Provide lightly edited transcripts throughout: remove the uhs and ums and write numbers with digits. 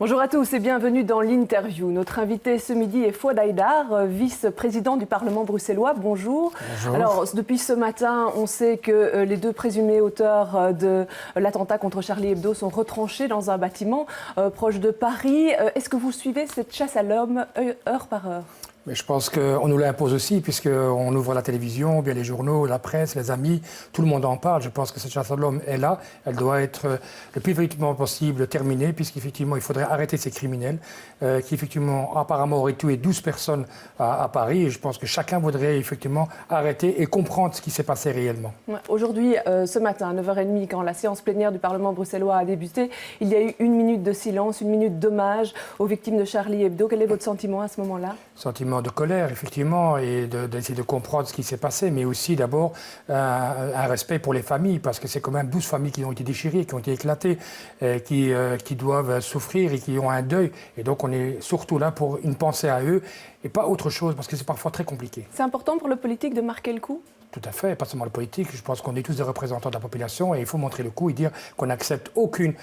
Bonjour à tous et bienvenue dans l'interview. Notre invité ce midi est Fouad Haïdar, vice-président du Parlement bruxellois. Bonjour. Bonjour. Alors, depuis ce matin, on sait que les deux présumés auteurs de l'attentat contre Charlie Hebdo sont retranchés dans un bâtiment proche de Paris. Est-ce que vous suivez cette chasse à l'homme heure par heure ? Mais je pense qu'on nous l'impose aussi, puisqu'on ouvre la télévision, bien les journaux, la presse, les amis, tout le monde en parle. Je pense que cette chasse à l'homme est là. Elle doit être le plus vite possible terminée, puisqu'effectivement, il faudrait arrêter ces criminels qui, effectivement, apparemment auraient tué 12 personnes à Paris. Et je pense que chacun voudrait, effectivement, arrêter et comprendre ce qui s'est passé réellement. Aujourd'hui, ce matin, à 9h30, quand la séance plénière du Parlement bruxellois a débuté, il y a eu 1 minute de silence, 1 minute d'hommage aux victimes de Charlie Hebdo. Quel est votre sentiment à ce moment-là ? Sentiment de colère, effectivement, et d'essayer de comprendre ce qui s'est passé, mais aussi d'abord un respect pour les familles, parce que c'est quand même 12 familles qui ont été déchirées, qui ont été éclatées, qui doivent souffrir et qui ont un deuil. Et donc on est surtout là pour une pensée à eux et pas autre chose, parce que c'est parfois très compliqué. C'est important pour le politique de marquer le coup ? Tout à fait, pas seulement le politique. Je pense qu'on est tous des représentants de la population et il faut montrer le coup et dire qu'on n'accepte aucune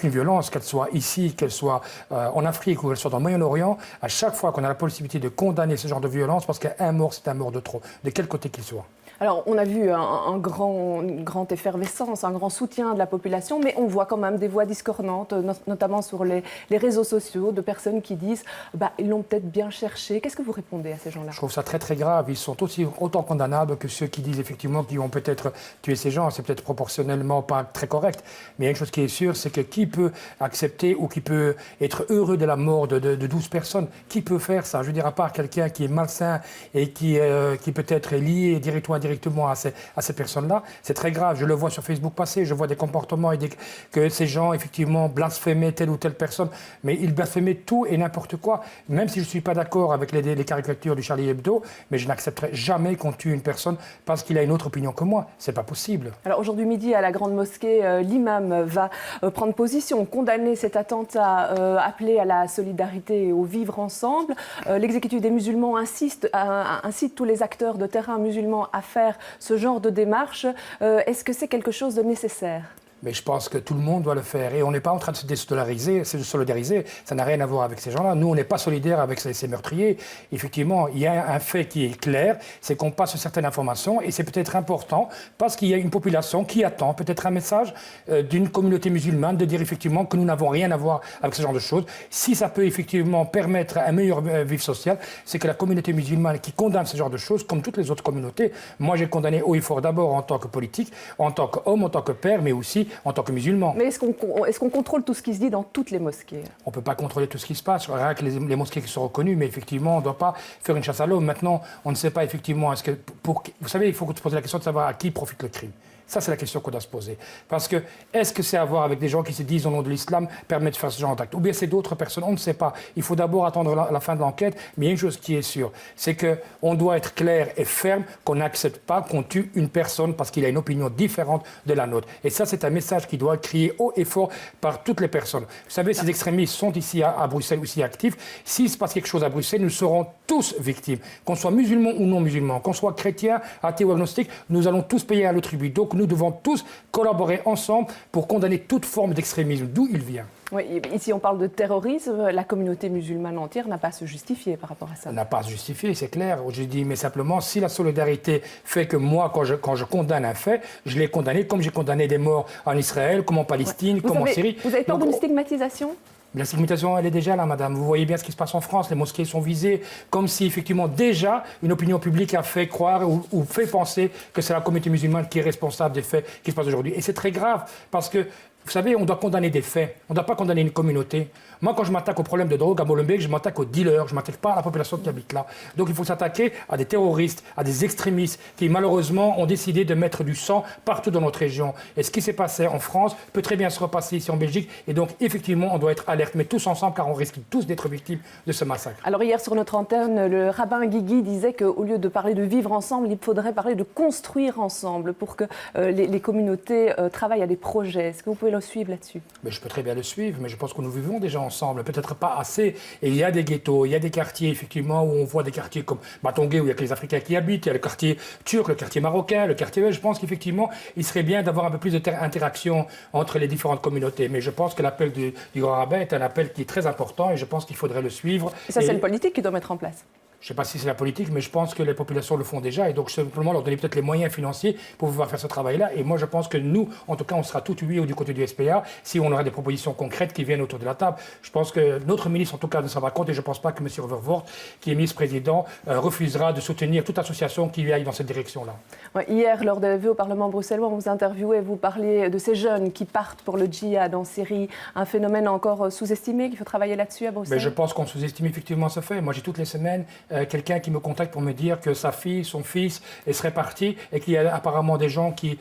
violence, qu'elle soit ici, qu'elle soit en Afrique ou qu'elle soit dans le Moyen-Orient. À chaque fois qu'on a la possibilité de condamner ce genre de violence, parce qu'un mort, c'est un mort de trop, de quel côté qu'il soit. Alors, on a vu une grande effervescence, un grand soutien de la population, mais on voit quand même des voix discordantes, notamment sur les réseaux sociaux, de personnes qui disent ils l'ont peut-être bien cherché. Qu'est-ce que vous répondez à ces gens-là ? Je trouve ça très très grave. Ils sont autant condamnables que ceux qui disent effectivement qu'ils ont peut-être tué ces gens. C'est peut-être proportionnellement pas très correct. Mais il y a une chose qui est sûre, c'est que qui peut accepter ou qui peut être heureux de la mort de 12 personnes ? Qui peut faire ça ? Je veux dire, à part quelqu'un qui est malsain et qui peut-être est lié directement à ces personnes-là, c'est très grave. Je le vois sur Facebook passer, je vois des comportements que ces gens, effectivement, blasphémaient telle ou telle personne, mais ils blasphémaient tout et n'importe quoi. Même si je ne suis pas d'accord avec les caricatures du Charlie Hebdo, mais je n'accepterai jamais qu'on tue une personne parce qu'il a une autre opinion que moi. C'est pas possible. Alors aujourd'hui midi, à la Grande Mosquée, l'imam va prendre position, condamner cet attentat, appeler à la solidarité et au vivre ensemble. L'exécutif des musulmans incite tous les acteurs de terrain musulmans à faire ce genre de démarche. Est-ce que c'est quelque chose de nécessaire ? Mais je pense que tout le monde doit le faire. Et on n'est pas en train de se désolidariser, ça n'a rien à voir avec ces gens-là. Nous, on n'est pas solidaires avec ces meurtriers. Effectivement, il y a un fait qui est clair, c'est qu'on passe certaines informations et c'est peut-être important parce qu'il y a une population qui attend peut-être un message d'une communauté musulmane de dire effectivement que nous n'avons rien à voir avec ce genre de choses. Si ça peut effectivement permettre un meilleur vivre social, c'est que la communauté musulmane qui condamne ce genre de choses, comme toutes les autres communautés, moi j'ai condamné haut et fort d'abord en tant que politique, en tant qu'homme, en tant que père, mais aussi en tant que musulman. Mais est-ce qu'on contrôle tout ce qui se dit dans toutes les mosquées ? On ne peut pas contrôler tout ce qui se passe, rien que les mosquées qui sont reconnues, mais effectivement, on ne doit pas faire une chasse à l'homme. Maintenant, on ne sait pas effectivement, vous savez, il faut se poser la question de savoir à qui profite le crime. Ça, c'est la question qu'on doit se poser. Parce que, est-ce que c'est à voir avec des gens qui se disent au nom de l'islam, permettent de faire ce genre d'acte ? Ou bien c'est d'autres personnes, on ne sait pas. Il faut d'abord attendre la fin de l'enquête, mais il y a une chose qui est sûre, c'est qu'on doit être clair et ferme, qu'on n'accepte pas qu'on tue une personne parce qu'il a une opinion différente de la nôtre. Et ça, c'est un message qui doit être crié haut et fort par toutes les personnes. Vous savez, ces extrémistes sont ici à Bruxelles aussi actifs. S'il se passe quelque chose à Bruxelles, nous serons tous victimes. Qu'on soit musulmans ou non musulmans, qu'on soit chrétiens, athées ou agnostiques, nous allons tous payer à le tribut. Donc nous devons tous collaborer ensemble pour condamner toute forme d'extrémisme, d'où il vient. Oui, ici on parle de terrorisme, la communauté musulmane entière n'a pas à se justifier par rapport à ça. Elle n'a pas à se justifier, c'est clair. Je dis, mais simplement, si la solidarité fait que moi, quand je condamne un fait, je l'ai condamné comme j'ai condamné des morts en Israël, comme en Palestine, comme en Syrie. Vous avez peur d'une stigmatisation ? La stigmatisation, elle est déjà là, madame. Vous voyez bien ce qui se passe en France. Les mosquées sont visées comme si, effectivement, déjà, une opinion publique a fait croire ou fait penser que c'est la communauté musulmane qui est responsable des faits qui se passent aujourd'hui. Et c'est très grave parce que, vous savez, on doit condamner des faits. On ne doit pas condamner une communauté. Moi, quand je m'attaque au problème de drogue à Molenbeek, je m'attaque aux dealers, je ne m'attaque pas à la population qui habite là. Donc il faut s'attaquer à des terroristes, à des extrémistes qui, malheureusement, ont décidé de mettre du sang partout dans notre région. Et ce qui s'est passé en France peut très bien se repasser ici en Belgique. Et donc, effectivement, on doit être alerte, mais tous ensemble, car on risque tous d'être victimes de ce massacre. Alors hier, sur notre antenne, le rabbin Guigui disait qu'au lieu de parler de vivre ensemble, il faudrait parler de construire ensemble pour que les communautés travaillent à des projets. Est-ce que vous pouvez le suivre là-dessus? Mais je peux très bien le suivre, mais je pense que nous vivons déjà ensemble, peut-être pas assez. Et il y a des ghettos, il y a des quartiers, effectivement, où on voit des quartiers comme Batongué, où il y a que les Africains qui habitent, il y a le quartier turc, le quartier marocain, le quartier... Je pense qu'effectivement, il serait bien d'avoir un peu plus d'interaction entre les différentes communautés. Mais je pense que l'appel du Grand Rabbin est un appel qui est très important et je pense qu'il faudrait le suivre. Et ça, c'est le politique qui doit mettre en place. Je ne sais pas si c'est la politique, mais je pense que les populations le font déjà. Et donc, simplement leur donner peut-être les moyens financiers pour pouvoir faire ce travail-là. Et moi, je pense que nous, en tout cas, on sera tout oui du côté du SPA si on aura des propositions concrètes qui viennent autour de la table. Je pense que notre ministre, en tout cas, ne s'en va compte. Et je ne pense pas que M. Overvoort, qui est ministre-président, refusera de soutenir toute association qui aille dans cette direction-là. Ouais, hier, lors de la vue au Parlement bruxellois, on vous interviewait, vous parliez de ces jeunes qui partent pour le djihad en Syrie. Un phénomène encore sous-estimé, qu'il faut travailler là-dessus à Bruxelles? Mais je pense qu'on sous-estime effectivement ce fait. Moi, j'ai toutes les semaines quelqu'un qui me contacte pour me dire que sa fille, son fils, serait parti et qu'il y a apparemment des gens qui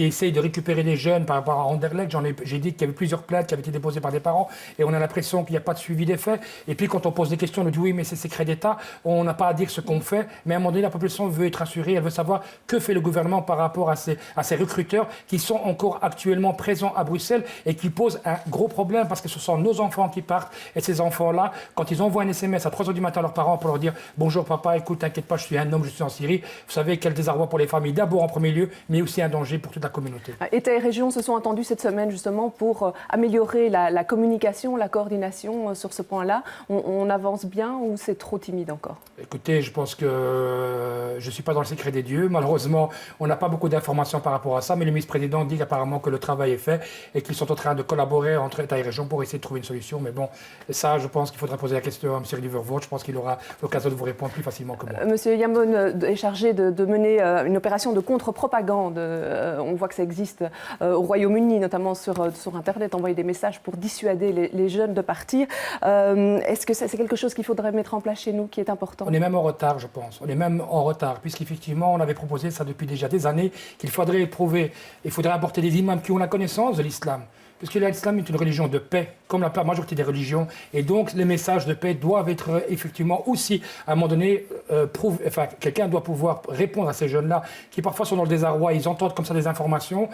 essayent de récupérer les jeunes par rapport à Anderlecht. J'ai dit qu'il y avait plusieurs plaintes qui avaient été déposées par des parents et on a l'impression qu'il n'y a pas de suivi des faits. Et puis quand on pose des questions, on dit oui, mais c'est secret d'État, on n'a pas à dire ce qu'on fait. Mais à un moment donné, la population veut être assurée, elle veut savoir que fait le gouvernement par rapport à ces recruteurs qui sont encore actuellement présents à Bruxelles et qui posent un gros problème parce que ce sont nos enfants qui partent. Et ces enfants-là, quand ils envoient un SMS à 3h du matin à leurs parents pour leur dire bonjour papa, écoute, t'inquiète pas, je suis un homme, je suis en Syrie. Vous savez quel désarroi pour les familles, d'abord en premier lieu, mais aussi un danger pour toute la communauté. États et régions se sont entendus cette semaine justement pour améliorer la communication, la coordination sur ce point-là. On avance bien ou c'est trop timide encore? Écoutez, je pense que je ne suis pas dans le secret des dieux. Malheureusement, on n'a pas beaucoup d'informations par rapport à ça, mais le ministre-président dit apparemment que le travail est fait et qu'ils sont en train de collaborer entre États et régions pour essayer de trouver une solution. Mais bon, ça, je pense qu'il faudra poser la question à M. Overvoort. Je pense qu'il aura l'occasion de vous répondre plus facilement que moi. Monsieur Yambon est chargé de mener une opération de contre-propagande. On voit que ça existe au Royaume-Uni, notamment sur Internet, envoyer des messages pour dissuader les jeunes de partir. Est-ce que c'est quelque chose qu'il faudrait mettre en place chez nous, qui est important? On est même en retard, je pense. On est même en retard, puisqu'effectivement, on avait proposé ça depuis déjà des années, qu'il faudrait éprouver, il faudrait apporter des imams qui ont la connaissance de l'islam. Puisque l'islam est une religion de paix, comme la majorité des religions. Et donc, les messages de paix doivent être effectivement aussi, à un moment donné, quelqu'un doit pouvoir répondre à ces jeunes-là, qui parfois sont dans le désarroi, ils entendent comme ça des informations,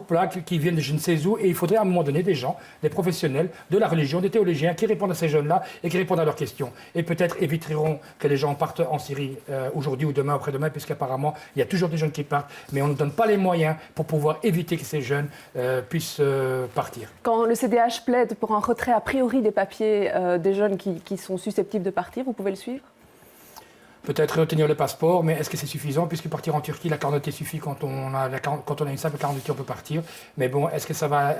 plaques, qui viennent de je ne sais où, et il faudrait à un moment donné des gens, des professionnels de la religion, des théologiens, qui répondent à ces jeunes-là et qui répondent à leurs questions. Et peut-être éviteront que les gens partent en Syrie aujourd'hui ou demain, après-demain, puisqu'apparemment, il y a toujours des jeunes qui partent, mais on ne donne pas les moyens pour pouvoir éviter que ces jeunes puissent partir. Quand le CDH plaide pour un retrait a priori des papiers des jeunes qui sont susceptibles de partir, vous pouvez le suivre? Peut-être retenir le passeport, mais est-ce que c'est suffisant? Puisque partir en Turquie, la carte d'identité suffit quand on a une simple carte d'identité, on peut partir. Mais bon, est-ce que ça va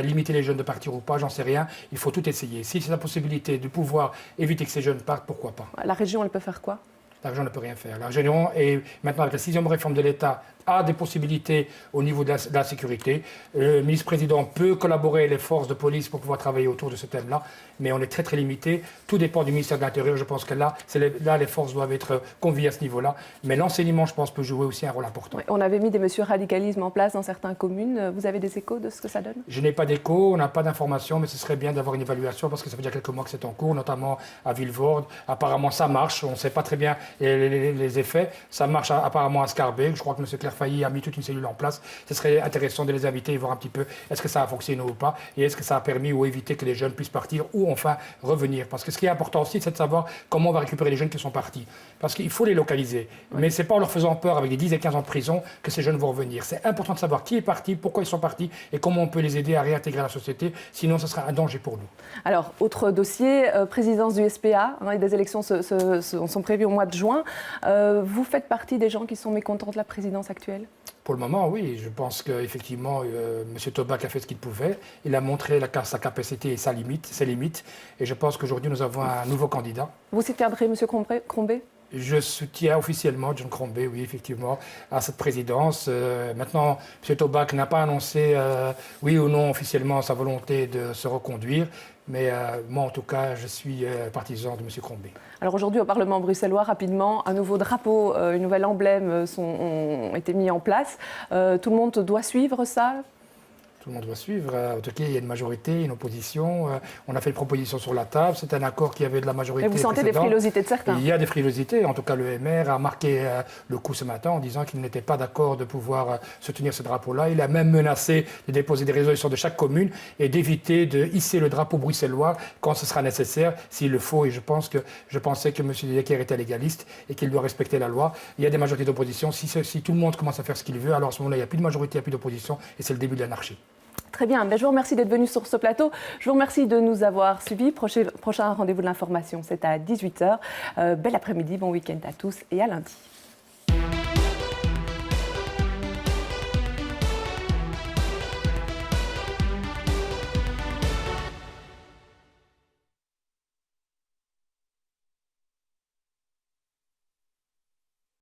limiter les jeunes de partir ou pas? J'en sais rien. Il faut tout essayer. Si c'est la possibilité de pouvoir éviter que ces jeunes partent, pourquoi pas? La région, elle peut faire quoi? La région ne peut rien faire. La région, et maintenant avec la 6e réforme de l'État, a des possibilités au niveau de la sécurité. Le ministre-président peut collaborer avec les forces de police pour pouvoir travailler autour de ce thème-là, mais on est très très limité. Tout dépend du ministère de l'Intérieur. Je pense que là, les forces doivent être conviées à ce niveau-là. Mais l'enseignement, je pense, peut jouer aussi un rôle important. Oui, on avait mis des mesures radicalisme en place dans certaines communes. Vous avez des échos de ce que ça donne? Je n'ai pas d'écho, on n'a pas d'informations, mais ce serait bien d'avoir une évaluation parce que ça fait déjà quelques mois que c'est en cours, notamment à Vilvoorde. Apparemment, ça marche. On ne sait pas très bien les effets. Ça marche apparemment à Scarbeck. Je crois que M. Failly a mis toute une cellule en place. Ce serait intéressant de les inviter et voir un petit peu est-ce que ça a fonctionné ou pas et est-ce que ça a permis ou évité que les jeunes puissent partir ou enfin revenir. Parce que ce qui est important aussi, c'est de savoir comment on va récupérer les jeunes qui sont partis. Parce qu'il faut les localiser. Oui. Mais ce n'est pas en leur faisant peur avec des 10 et 15 ans de prison que ces jeunes vont revenir. C'est important de savoir qui est parti, pourquoi ils sont partis et comment on peut les aider à réintégrer la société. Sinon, ce sera un danger pour nous. Alors, autre dossier, présidence du SPA. Des élections sont prévues au mois de juin. Vous faites partie des gens qui sont mécontents de la présidence actuelle? Pour le moment, oui. Je pense qu'effectivement, M. Toback a fait ce qu'il pouvait. Il a montré sa capacité et ses limites. Et je pense qu'aujourd'hui, nous avons un nouveau candidat. Vous soutiendrez M. Crombé? Je soutiens officiellement John Crombé, oui, effectivement, à cette présidence. Maintenant, M. Toback n'a pas annoncé, oui ou non, officiellement sa volonté de se reconduire. Mais moi, en tout cas, je suis partisan de M. Crombé. Alors aujourd'hui, au Parlement bruxellois, rapidement, un nouveau drapeau, une nouvelle emblème ont été mis en place. Tout le monde doit suivre ça? Tout le monde doit suivre. En tout cas, il y a une majorité, une opposition. On a fait une proposition sur la table. C'est un accord qui avait de la majorité. Et vous sentez des frilosités de certains? Il y a des frilosités. En tout cas, le MR a marqué le coup ce matin en disant qu'il n'était pas d'accord de pouvoir soutenir ce drapeau-là. Il a même menacé de déposer des résolutions de chaque commune et d'éviter de hisser le drapeau bruxellois quand ce sera nécessaire, s'il le faut. Et je pensais que M. Decker était légaliste et qu'il doit respecter la loi. Il y a des majorités d'opposition. Si tout le monde commence à faire ce qu'il veut, alors à ce moment-là, il n'y a plus de majorité, il n'y a plus d'opposition et c'est le début de l'anarchie. Très bien, je vous remercie d'être venu sur ce plateau. Je vous remercie de nous avoir suivis. Prochain rendez-vous de l'information, c'est à 18h. Bel après-midi, bon week-end à tous et à lundi.